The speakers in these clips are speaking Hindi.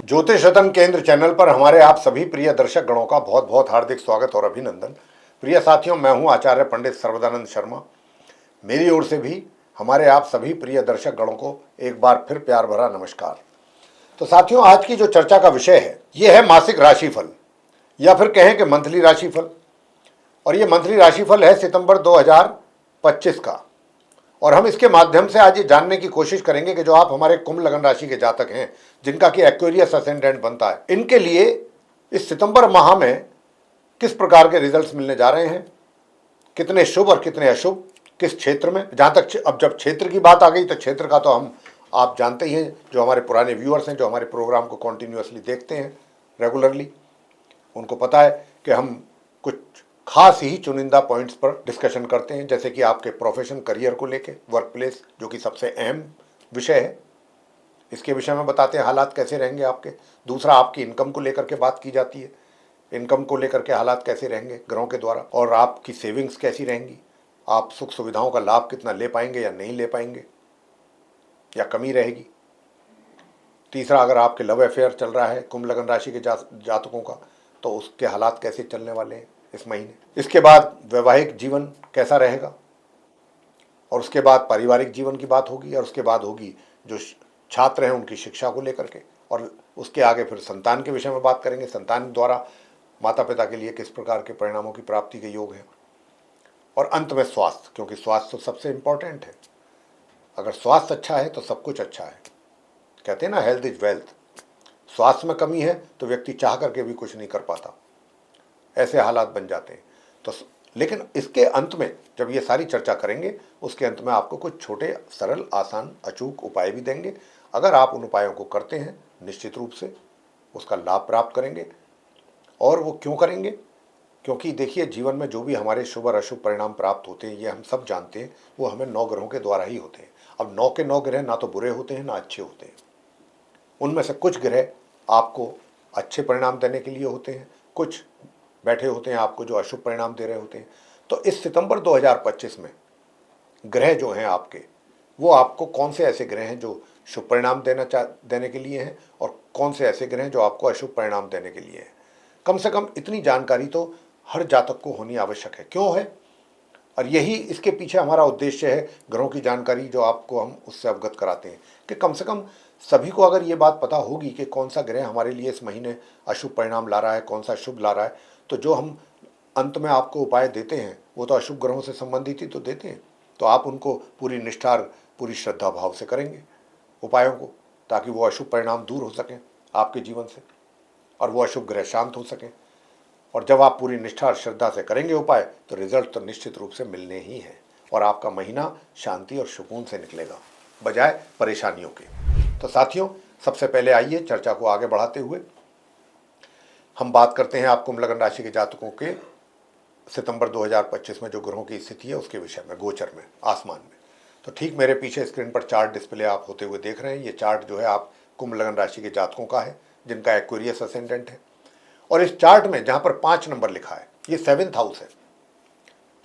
ज्योतिषतम केंद्र चैनल पर हमारे आप सभी प्रिय दर्शक गणों का बहुत बहुत हार्दिक स्वागत और अभिनंदन। प्रिय साथियों, मैं हूं आचार्य पंडित सर्वदानंद शर्मा। मेरी ओर से भी हमारे आप सभी प्रिय दर्शक गणों को एक बार फिर प्यार भरा नमस्कार। तो साथियों, आज की जो चर्चा का विषय है यह है मासिक राशिफल या फिर कहें कि मंथली राशिफल। और ये मंथली राशिफल है सितंबर 2025 का। और हम इसके माध्यम से आज ये जानने की कोशिश करेंगे कि जो आप हमारे कुंभ लगन राशि के जातक हैं, जिनका कि एक्वेरियस असेंडेंट बनता है, इनके लिए इस सितंबर माह में किस प्रकार के रिजल्ट्स मिलने जा रहे हैं, कितने शुभ और कितने अशुभ, किस क्षेत्र में। जहाँ तक अब जब क्षेत्र की बात आ गई तो क्षेत्र का तो हम आप जानते ही हैं, जो हमारे पुराने व्यूअर्स हैं, जो हमारे प्रोग्राम को कॉन्टिन्यूसली देखते हैं रेगुलरली, उनको पता है कि हम कुछ खास ही चुनिंदा पॉइंट्स पर डिस्कशन करते हैं, जैसे कि आपके प्रोफेशन करियर को लेके, वर्क प्लेस, जो कि सबसे अहम विषय है, इसके विषय में बताते हैं हालात कैसे रहेंगे आपके। दूसरा, आपकी इनकम को लेकर के बात की जाती है, इनकम को लेकर के हालात कैसे रहेंगे ग्रहों के द्वारा, और आपकी सेविंग्स कैसी रहेंगी, आप सुख सुविधाओं का लाभ कितना ले पाएंगे या नहीं ले पाएंगे, या कमी रहेगी। तीसरा, अगर आपके लव अफेयर चल रहा है कुंभ लगन राशि के जातकों का, तो उसके हालात कैसे चलने वाले हैं इस महीने। इसके बाद वैवाहिक जीवन कैसा रहेगा, और उसके बाद पारिवारिक जीवन की बात होगी, और उसके बाद होगी जो छात्र हैं उनकी शिक्षा को लेकर के, और उसके आगे फिर संतान के विषय में बात करेंगे, संतान द्वारा माता पिता के लिए किस प्रकार के परिणामों की प्राप्ति के योग हैं। और अंत में स्वास्थ्य, क्योंकि स्वास्थ्य तो सबसे इंपॉर्टेंट है। अगर स्वास्थ्य अच्छा है तो सब कुछ अच्छा है। कहते हैं ना, हेल्थ इज वेल्थ। स्वास्थ्य में कमी है तो व्यक्ति चाह करके भी कुछ नहीं कर पाता, ऐसे हालात बन जाते हैं। तो लेकिन इसके अंत में जब ये सारी चर्चा करेंगे, उसके अंत में आपको कुछ छोटे सरल आसान अचूक उपाय भी देंगे। अगर आप उन उपायों को करते हैं, निश्चित रूप से उसका लाभ प्राप्त करेंगे। और वो क्यों करेंगे? क्योंकि देखिए, जीवन में जो भी हमारे शुभ और अशुभ परिणाम प्राप्त होते हैं, ये हम सब जानते हैं, वो हमें 9 ग्रहों के द्वारा ही होते हैं। अब 9 के 9 ग्रह ना तो बुरे होते हैं ना अच्छे होते हैं। उनमें से कुछ ग्रह आपको अच्छे परिणाम देने के लिए होते हैं, कुछ बैठे होते हैं आपको जो अशुभ परिणाम दे रहे होते हैं। तो इस सितंबर 2025 में ग्रह जो हैं आपके, वो आपको कौन से ऐसे ग्रह हैं जो शुभ परिणाम देने के लिए हैं, और कौन से ऐसे ग्रह हैं जो आपको अशुभ परिणाम देने के लिए हैं। कम से कम इतनी जानकारी तो हर जातक को होनी आवश्यक है। क्यों है? और यही इसके पीछे हमारा उद्देश्य है, ग्रहों की जानकारी जो आपको हम उससे अवगत कराते हैं, कि कम से कम सभी को अगर ये बात पता होगी कि कौन सा ग्रह हमारे लिए इस महीने अशुभ परिणाम ला रहा है, कौन सा शुभ ला रहा है, तो जो हम अंत में आपको उपाय देते हैं वो तो अशुभ ग्रहों से संबंधित ही तो देते हैं। तो आप उनको पूरी निष्ठा, पूरी श्रद्धा भाव से करेंगे उपायों को, ताकि वो अशुभ परिणाम दूर हो सकें आपके जीवन से, और वो अशुभ ग्रह शांत हो सकें। और जब आप पूरी निष्ठा और श्रद्धा से करेंगे उपाय, तो रिजल्ट तो निश्चित रूप से मिलने ही हैं, और आपका महीना शांति और सुकून से निकलेगा, बजाय परेशानियों के। तो साथियों, सबसे पहले आइए चर्चा को आगे बढ़ाते हुए हम बात करते हैं आप कुंभ लगन राशि के जातकों के सितंबर 2025 में जो ग्रहों की स्थिति है उसके विषय में, गोचर में, आसमान में। तो ठीक मेरे पीछे स्क्रीन पर चार्ट डिस्प्ले आप होते हुए देख रहे हैं। ये चार्ट जो है आप कुंभ लगन राशि के जातकों का है, जिनका एक्वेरियस असेंडेंट है। और इस चार्ट में जहाँ पर 5 नंबर लिखा है, ये 7th हाउस है,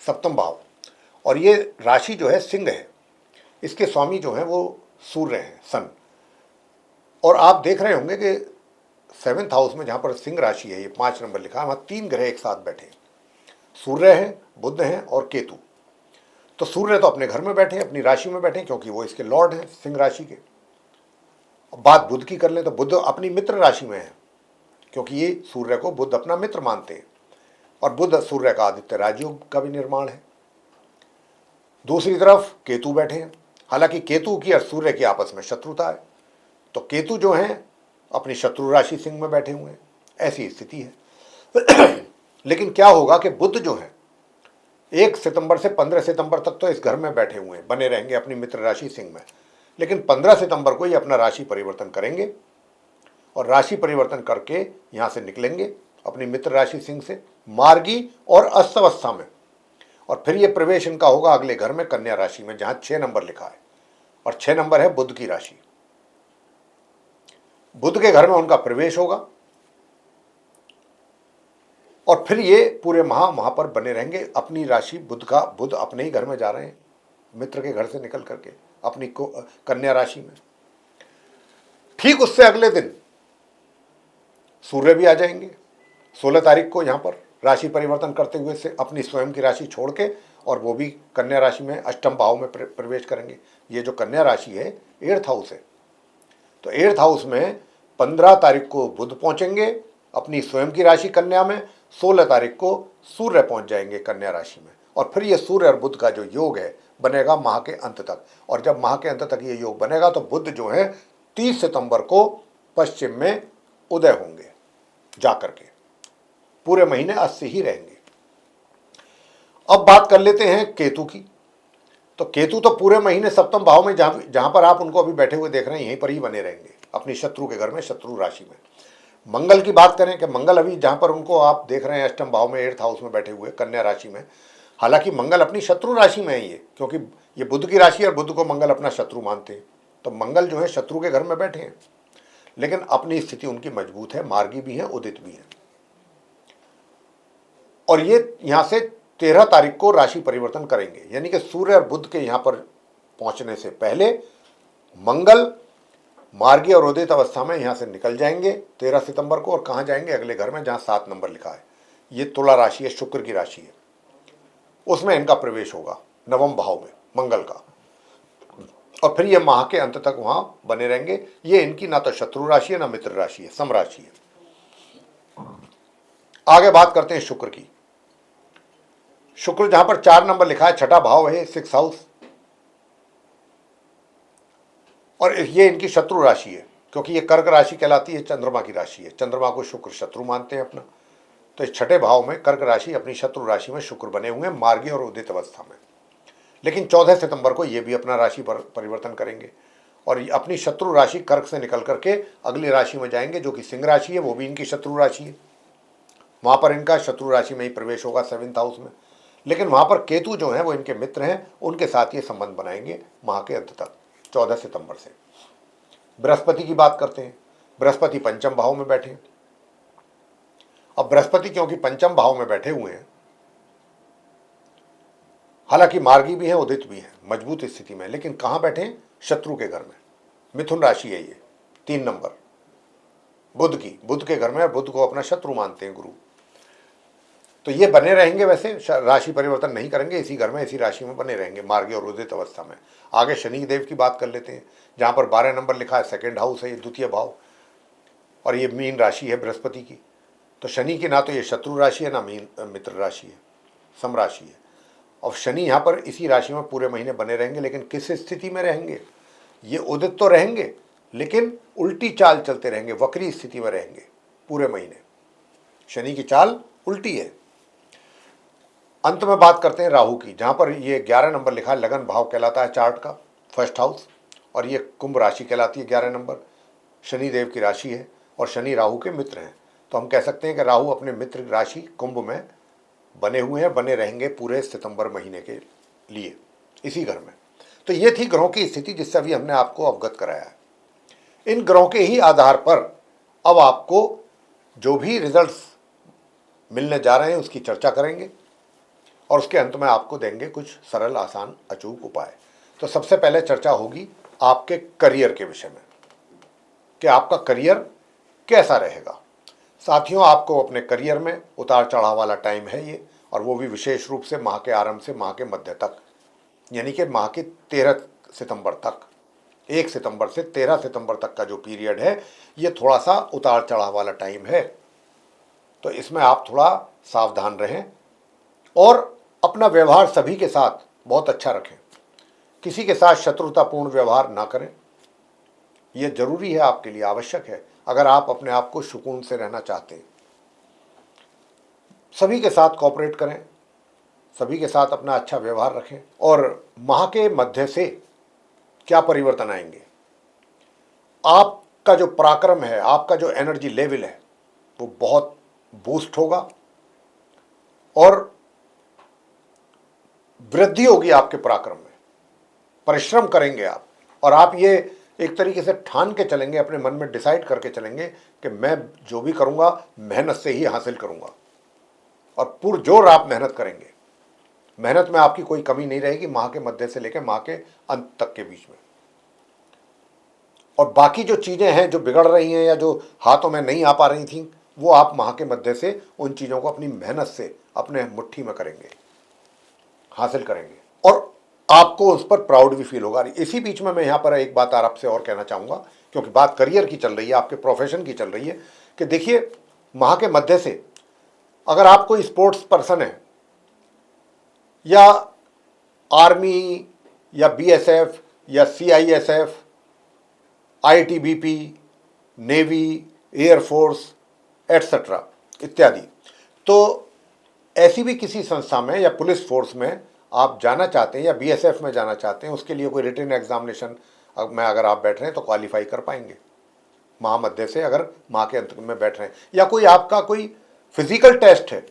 सप्तम भाव। और ये राशि जो है सिंह है, इसके स्वामी जो हैं वो सूर्य हैं, सन। और आप देख रहे होंगे कि 7th हाउस में जहाँ पर सिंह राशि है, ये 5 नंबर लिखा है, वहाँ 3 ग्रह एक साथ बैठे हैं। सूर्य हैं, बुध हैं और केतु। तो सूर्य तो अपने घर में बैठे हैं, अपनी राशि में बैठे हैं, क्योंकि वो इसके लॉर्ड हैं सिंह राशि के। अब बात बुध की कर लें तो बुध अपनी मित्र राशि में है, क्योंकि ये सूर्य को बुध अपना मित्र मानते हैं, और बुध सूर्य का आदित्य राजयोग का भी निर्माण है। दूसरी तरफ केतु बैठे हैं। हालांकि केतु की और सूर्य की आपस में शत्रुता है, तो केतु जो हैं अपनी शत्रु राशि सिंह में बैठे हुए हैं, ऐसी स्थिति है। लेकिन क्या होगा कि बुध जो है 1 सितंबर से 15 सितंबर तक तो इस घर में बैठे हुए हैं, बने रहेंगे अपनी मित्र राशि सिंह में। लेकिन 15 सितंबर को ये अपना राशि परिवर्तन करेंगे, और राशि परिवर्तन करके यहाँ से निकलेंगे अपनी मित्र राशि सिंह से मार्गी और अस्तवस्था में। और फिर ये प्रवेश इनका होगा अगले घर में, कन्या राशि में, जहाँ 6 नंबर लिखा है, और 6 नंबर है बुध की राशि। बुध के घर में उनका प्रवेश होगा, और फिर ये पूरे माह वहाँ पर बने रहेंगे अपनी राशि बुध अपने ही घर में जा रहे हैं, मित्र के घर से निकल करके अपनी कन्या राशि में। ठीक उससे अगले दिन सूर्य भी आ जाएंगे 16 तारीख को यहाँ पर राशि परिवर्तन करते हुए से अपनी स्वयं की राशि छोड़ के, और वो भी कन्या राशि में अष्टम भाव में प्रवेश करेंगे। ये जो कन्या राशि है 8th हाउस है, तो 8th हाउस में 15 तारीख को बुध पहुंचेंगे अपनी स्वयं की राशि कन्या में, 16 तारीख को सूर्य पहुंच जाएंगे कन्या राशि में, और फिर ये सूर्य और बुध का जो योग है बनेगा माह के अंत तक। और जब माह के अंत तक ये योग बनेगा तो बुध जो है 30 सितंबर को पश्चिम में उदय होंगे जाकर के, पूरे महीने अस्त ही रहेंगे। अब बात कर लेते हैं केतु की। तो केतु तो पूरे महीने सप्तम भाव में, जहां पर आप उनको अभी बैठे हुए देख रहे हैं, यहीं पर ही बने रहेंगे अपनी शत्रु के घर में, शत्रु राशि में। मंगल की बात करें कि मंगल अभी जहां पर उनको आप देख रहे हैं अष्टम भाव में 8th हाउस में बैठे हुए कन्या राशि में, हालांकि मंगल अपनी शत्रु राशि में है ये, क्योंकि ये बुध की राशि है और बुध को मंगल अपना शत्रु मानते हैं, तो मंगल जो है शत्रु के घर में बैठे हैं, लेकिन अपनी स्थिति उनकी मजबूत है, मार्गी भी है, उदित भी है। और ये यहां से 13 तारीख को राशि परिवर्तन करेंगे, यानी कि सूर्य और बुध के यहां पर पहुंचने से पहले मंगल मार्गी और उदित अवस्था में यहां से निकल जाएंगे 13 सितंबर को, और कहां जाएंगे? अगले घर में जहां 7 नंबर लिखा है, ये तुला राशि है, शुक्र की राशि है, उसमें इनका प्रवेश होगा नवम भाव में मंगल का, और फिर ये माह के अंत तक वहां बने रहेंगे। ये इनकी ना तो शत्रु राशि है ना मित्र राशि है, सम राशि है। आगे बात करते हैं शुक्र की। शुक्र जहां पर 4 नंबर लिखा है, छठा भाव है, 6th हाउस, और ये इनकी शत्रु राशि है, क्योंकि ये कर्क राशि कहलाती है, चंद्रमा की राशि है, चंद्रमा को शुक्र शत्रु मानते हैं अपना। तो इस छठे भाव में कर्क राशि अपनी शत्रु राशि में शुक्र बने हुए हैं मार्गी और उदित अवस्था में। लेकिन 14 सितंबर को ये भी अपना राशि परिवर्तन करेंगे और अपनी शत्रु राशि कर्क से निकल करके अगली राशि में जाएंगे, जो कि सिंह राशि है, वो भी इनकी शत्रु राशि है। वहां पर इनका शत्रु राशि में ही प्रवेश होगा 7th हाउस में। लेकिन वहां पर केतु जो है वो इनके मित्र हैं, उनके साथ ये संबंध बनाएंगे माह के अंत तक 14 सितंबर से। बृहस्पति की बात करते हैं। बृहस्पति पंचम भाव में बैठे। अब बृहस्पति क्योंकि पंचम भाव में बैठे हुए हैं, हालांकि मार्गी भी है, उदित भी है, मजबूत स्थिति में, लेकिन कहां बैठे हैं? शत्रु के घर में। मिथुन राशि है ये, 3 नंबर बुध के घर में, बुध को अपना शत्रु मानते हैं गुरु। तो ये बने रहेंगे, वैसे राशि परिवर्तन नहीं करेंगे, इसी घर में इसी राशि में बने रहेंगे मार्गी और उदित अवस्था में। आगे शनि देव की बात कर लेते हैं, जहां पर 12 नंबर लिखा है, 2nd हाउस है, ये द्वितीय भाव, और ये मीन राशि है बृहस्पति की। तो शनि की ना तो ये शत्रु राशि है ना मित्र राशि है, सम राशि है। और शनि यहाँ पर इसी राशि में पूरे महीने बने रहेंगे, लेकिन किस स्थिति में रहेंगे? ये उदित तो रहेंगे, लेकिन उल्टी चाल चलते रहेंगे, वक्री स्थिति में रहेंगे पूरे महीने। शनि की चाल उल्टी है। अंत में बात करते हैं राहु की, जहां पर ये 11 नंबर लिखा है, लगन भाव कहलाता है चार्ट का, 1st हाउस, और ये कुंभ राशि कहलाती है 11 नंबर, शनि देव की राशि है, और शनि राहु के मित्र हैं। तो हम कह सकते हैं कि राहु अपने मित्र राशि कुंभ में बने हुए हैं, बने रहेंगे पूरे सितंबर महीने के लिए इसी घर में। तो ये थी ग्रहों की स्थिति, जिससे अभी हमने आपको अवगत कराया है। इन ग्रहों के ही आधार पर अब आपको जो भी रिजल्ट्स मिलने जा रहे हैं उसकी चर्चा करेंगे, और उसके अंत में आपको देंगे कुछ सरल, आसान, अचूक उपाय। तो सबसे पहले चर्चा होगी आपके करियर के विषय में, कि आपका करियर कैसा रहेगा। साथियों, आपको अपने करियर में उतार चढ़ाव वाला टाइम है ये, और वो भी विशेष रूप से माह के आरंभ से माह के मध्य तक, यानी कि माह के 13 सितंबर तक, 1 सितंबर से 13 सितंबर तक का जो पीरियड है, ये थोड़ा सा उतार चढ़ाव वाला टाइम है। तो इसमें आप थोड़ा सावधान रहें और अपना व्यवहार सभी के साथ बहुत अच्छा रखें। किसी के साथ शत्रुतापूर्ण व्यवहार ना करें, यह जरूरी है, आपके लिए आवश्यक है, अगर आप अपने आप को सुकून से रहना चाहते हैं। सभी के साथ कोऑपरेट करें, सभी के साथ अपना अच्छा व्यवहार रखें। और माह के मध्य से क्या परिवर्तन आएंगे? आपका जो पराक्रम है, आपका जो एनर्जी लेवल है, वो बहुत बूस्ट होगा और वृद्धि होगी आपके पराक्रम में। परिश्रम करेंगे आप, और आप ये एक तरीके से ठान के चलेंगे, अपने मन में डिसाइड करके चलेंगे कि मैं जो भी करूंगा मेहनत से ही हासिल करूंगा, और पुरजोर आप मेहनत करेंगे। मेहनत में आपकी कोई कमी नहीं रहेगी माह के मध्य से लेकर माह के अंत तक के बीच में। और बाकी जो चीजें हैं जो बिगड़ रही हैं या जो हाथों में नहीं आ पा रही थी, वो आप माह के मध्य से उन चीज़ों को अपनी मेहनत से अपने मुट्ठी में करेंगे, हासिल करेंगे, और आपको उस पर प्राउड भी फील होगा। इसी बीच में मैं यहाँ पर एक बात आपसे और कहना चाहूँगा, क्योंकि बात करियर की चल रही है, आपके प्रोफेशन की चल रही है, कि देखिए माह के मध्य से अगर आप कोई स्पोर्ट्स पर्सन है, या आर्मी या बीएसएफ या CISF, ITBP, navy, air force etcetera इत्यादि, तो ऐसी भी किसी संस्था में या पुलिस फोर्स में आप जाना चाहते हैं या बीएसएफ में जाना चाहते हैं, उसके लिए कोई रिटन एग्जामिनेशन में अगर आप बैठ रहे हैं तो क्वालिफाई कर पाएंगे माह मध्य से, अगर माह के अंत में बैठ रहे हैं। या कोई आपका कोई फिजिकल टेस्ट है,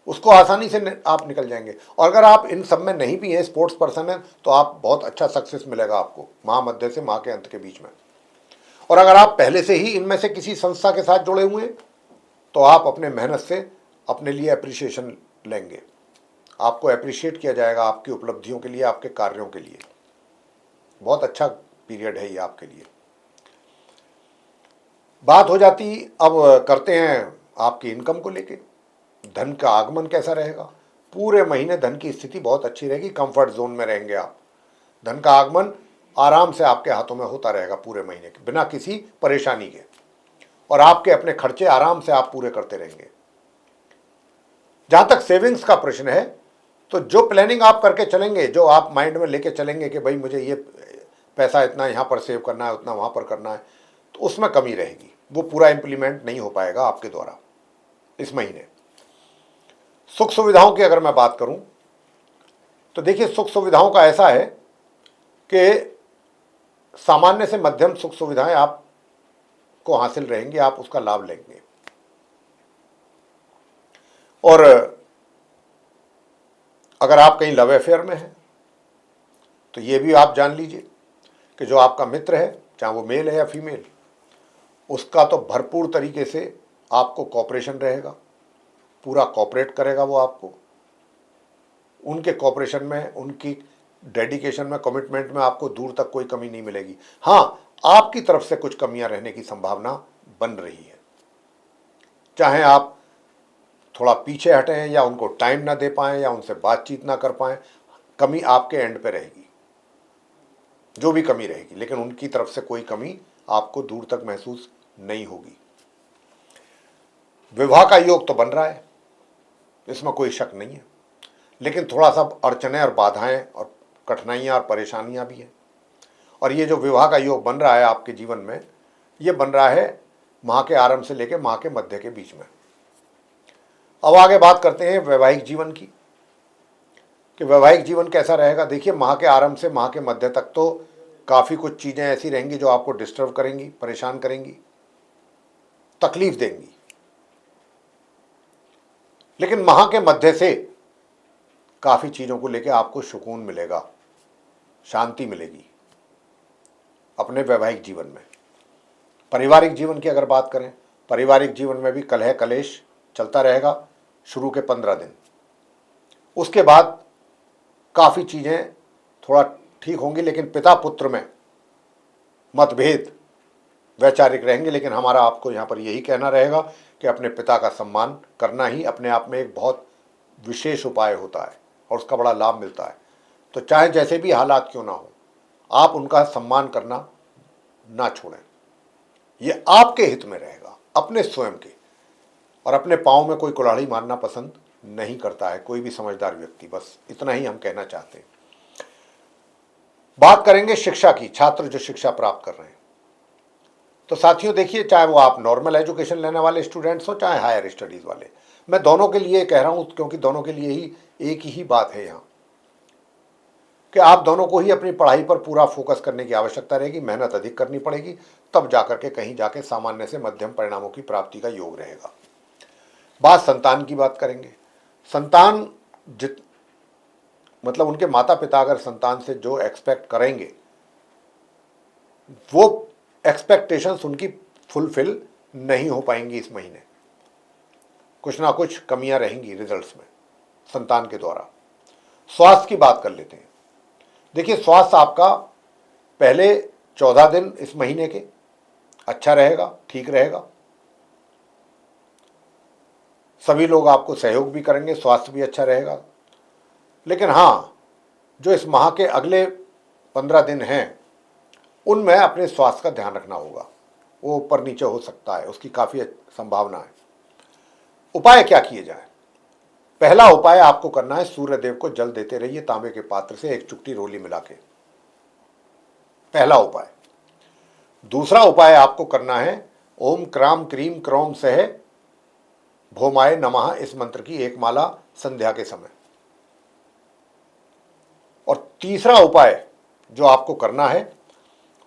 उसको आसानी से आप निकल जाएंगे। और अगर आप इन सब में नहीं भी हैं, स्पोर्ट्स पर्सन हैं, तो आप बहुत अच्छा सक्सेस मिलेगा आपको माह मध्य से माह के अंत के बीच में। और अगर आप पहले से ही इनमें से किसी संस्था के साथ जुड़े हुए हैं, तो आप अपने मेहनत से अपने लिए अप्रिसिएशन लेंगे, आपको अप्रिशिएट किया जाएगा आपकी उपलब्धियों के लिए, आपके कार्यों के लिए। बहुत अच्छा पीरियड है ये आपके लिए। बात हो जाती, अब करते हैं आपकी इनकम को लेके। धन का आगमन कैसा रहेगा? पूरे महीने धन की स्थिति बहुत अच्छी रहेगी, कंफर्ट जोन में रहेंगे आप। धन का आगमन आराम से आपके हाथों में होता रहेगा पूरे महीने के, बिना किसी परेशानी के, और आपके अपने खर्चे आराम से आप पूरे करते रहेंगे। जहां तक सेविंग्स का प्रश्न है, तो जो प्लानिंग आप करके चलेंगे, जो आप माइंड में लेके चलेंगे कि भाई मुझे ये पैसा इतना यहाँ पर सेव करना है, उतना वहाँ पर करना है, तो उसमें कमी रहेगी, वो पूरा इम्प्लीमेंट नहीं हो पाएगा आपके द्वारा इस महीने। सुख सुविधाओं की अगर मैं बात करूं, तो देखिए सुख सुविधाओं का ऐसा है कि सामान्य से मध्यम सुख सुविधाएं आपको हासिल रहेंगी, आप उसका लाभ लेंगे। और अगर आप कहीं लव अफेयर में हैं, तो ये भी आप जान लीजिए कि जो आपका मित्र है, चाहे वो मेल है या फीमेल, उसका तो भरपूर तरीके से आपको कॉपरेशन रहेगा, पूरा कॉपरेट करेगा वो आपको। उनके कॉपरेशन में, उनकी डेडिकेशन में, कमिटमेंट में आपको दूर तक कोई कमी नहीं मिलेगी। हाँ, आपकी तरफ से कुछ कमियां रहने की संभावना बन रही है, चाहे आप थोड़ा पीछे हटें या उनको टाइम ना दे पाएं या उनसे बातचीत ना कर पाएं, कमी आपके एंड पे रहेगी, जो भी कमी रहेगी, लेकिन उनकी तरफ से कोई कमी आपको दूर तक महसूस नहीं होगी। विवाह का योग तो बन रहा है, इसमें कोई शक नहीं है, लेकिन थोड़ा सा अड़चनें और बाधाएं और कठिनाइयां और परेशानियां भी हैं। और ये जो विवाह का योग बन रहा है आपके जीवन में, ये बन रहा है माह के आरंभ से लेकर माह के मध्य के बीच में। अब आगे बात करते हैं वैवाहिक जीवन की, कि वैवाहिक जीवन कैसा रहेगा। देखिए माह के आरंभ से माह के मध्य तक तो काफ़ी कुछ चीज़ें ऐसी रहेंगी जो आपको डिस्टर्ब करेंगी, परेशान करेंगी, तकलीफ देंगी, लेकिन माह के मध्य से काफ़ी चीज़ों को लेकर आपको सुकून मिलेगा, शांति मिलेगी अपने वैवाहिक जीवन में। पारिवारिक जीवन की अगर बात करें, पारिवारिक जीवन में भी कलह कलेश चलता रहेगा शुरू के 15 दिन। उसके बाद काफ़ी चीज़ें थोड़ा ठीक होंगी, लेकिन पिता पुत्र में मतभेद वैचारिक रहेंगे। लेकिन हमारा आपको यहाँ पर यही कहना रहेगा कि अपने पिता का सम्मान करना ही अपने आप में एक बहुत विशेष उपाय होता है और उसका बड़ा लाभ मिलता है। तो चाहे जैसे भी हालात क्यों ना हो, आप उनका सम्मान करना ना छोड़ें, ये आपके हित में रहेगा, अपने स्वयं के। और अपने पाँव में कोई कुल्हाड़ी मारना पसंद नहीं करता है कोई भी समझदार व्यक्ति, बस इतना ही हम कहना चाहते हैं। बात करेंगे शिक्षा की, छात्र जो शिक्षा प्राप्त कर रहे हैं। तो साथियों देखिए, चाहे वो आप नॉर्मल एजुकेशन लेने वाले स्टूडेंट्स हो, चाहे हायर स्टडीज़ वाले, मैं दोनों के लिए कह रहा हूँ, क्योंकि दोनों के लिए ही एक ही बात है यहाँ, कि आप दोनों को ही अपनी पढ़ाई पर पूरा फोकस करने की आवश्यकता रहेगी, मेहनत अधिक करनी पड़ेगी, तब जाकर के कहीं जाके सामान्य से मध्यम परिणामों की प्राप्ति का योग रहेगा। बात संतान की बात करेंगे। संतान मतलब उनके माता पिता अगर संतान से जो एक्सपेक्ट करेंगे, वो एक्सपेक्टेशंस उनकी फुलफिल नहीं हो पाएंगी इस महीने, कुछ ना कुछ कमियां रहेंगी रिजल्ट्स में संतान के द्वारा। स्वास्थ्य की बात कर लेते हैं। देखिए स्वास्थ्य आपका पहले 14 दिन इस महीने के अच्छा रहेगा, ठीक रहेगा। सभी लोग आपको सहयोग भी करेंगे, स्वास्थ्य भी अच्छा रहेगा। लेकिन हाँ, जो इस माह के अगले 15 दिन हैं, उनमें अपने स्वास्थ्य का ध्यान रखना होगा। वो ऊपर नीचे हो सकता है, उसकी काफ़ी संभावना है। उपाय क्या किए जाए? पहला उपाय आपको करना है, सूर्य देव को जल देते रहिए तांबे के पात्र से एक चुटकी रोली मिला के। पहला उपाय। दूसरा उपाय आपको करना है, ओम क्राम क्रीम क्रौम सह भौमाय नमः इस मंत्र की एक माला संध्या के समय। और तीसरा उपाय जो आपको करना है,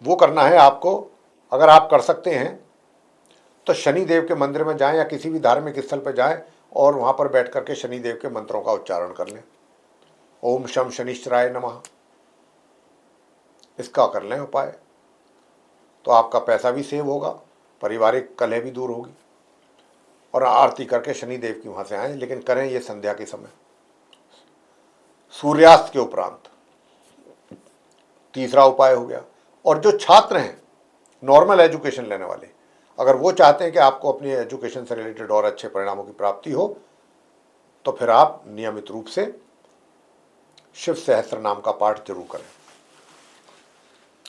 वो करना है आपको, अगर आप कर सकते हैं तो शनि देव के मंदिर में जाएं या किसी भी धार्मिक स्थल पर जाएं और वहां पर बैठ करके शनि देव के मंत्रों का उच्चारण कर लें। ओम शम शनिश्चराय नमः, इसका कर लें उपाय, तो आपका पैसा भी सेव होगा, पारिवारिक कलह भी दूर होगी। और आरती करके शनि देव की वहां से आए, लेकिन करें ये संध्या के समय, सूर्यास्त के उपरांत। तीसरा उपाय हो गया। और जो छात्र हैं, नॉर्मल एजुकेशन लेने वाले, अगर वो चाहते हैं कि आपको अपनी एजुकेशन से रिलेटेड और अच्छे परिणामों की प्राप्ति हो, तो फिर आप नियमित रूप से शिव सहस्त्र नाम का पाठ जरूर करें।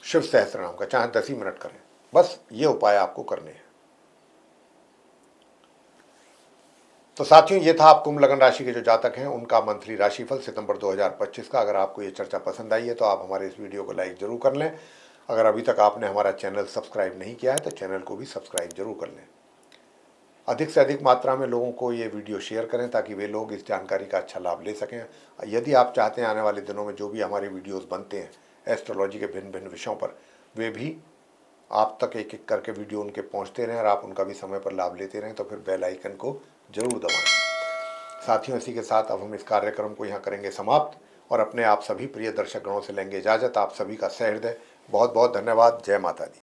शिव सहस्त्र नाम का चाहे 10 ही मिनट करें, बस ये उपाय आपको करने हैं। तो साथियों, ये था आप कुंभ लगन राशि के जो जातक हैं उनका मंथली राशिफल सितंबर 2025 का। अगर आपको ये चर्चा पसंद आई है तो आप हमारे इस वीडियो को लाइक जरूर कर लें। अगर अभी तक आपने हमारा चैनल सब्सक्राइब नहीं किया है तो चैनल को भी सब्सक्राइब जरूर कर लें। अधिक से अधिक मात्रा में लोगों को ये वीडियो शेयर करें ताकि वे लोग इस जानकारी का अच्छा लाभ ले सकें। यदि आप चाहते हैं आने वाले दिनों में जो भी हमारे वीडियोस बनते हैं एस्ट्रोलॉजी के भिन्न भिन्न विषयों पर, वे भी आप तक एक एक करके वीडियो उनके पहुंचते रहें और आप उनका भी समय पर लाभ लेते रहें, तो फिर बेल आइकन को जरूर दबाएं। साथियों, इसी के साथ अब हम इस कार्यक्रम को यहाँ करेंगे समाप्त और अपने आप सभी प्रिय दर्शक गणों से लेंगे इजाज़त। आप सभी का सहृदय बहुत बहुत धन्यवाद। जय माता दी।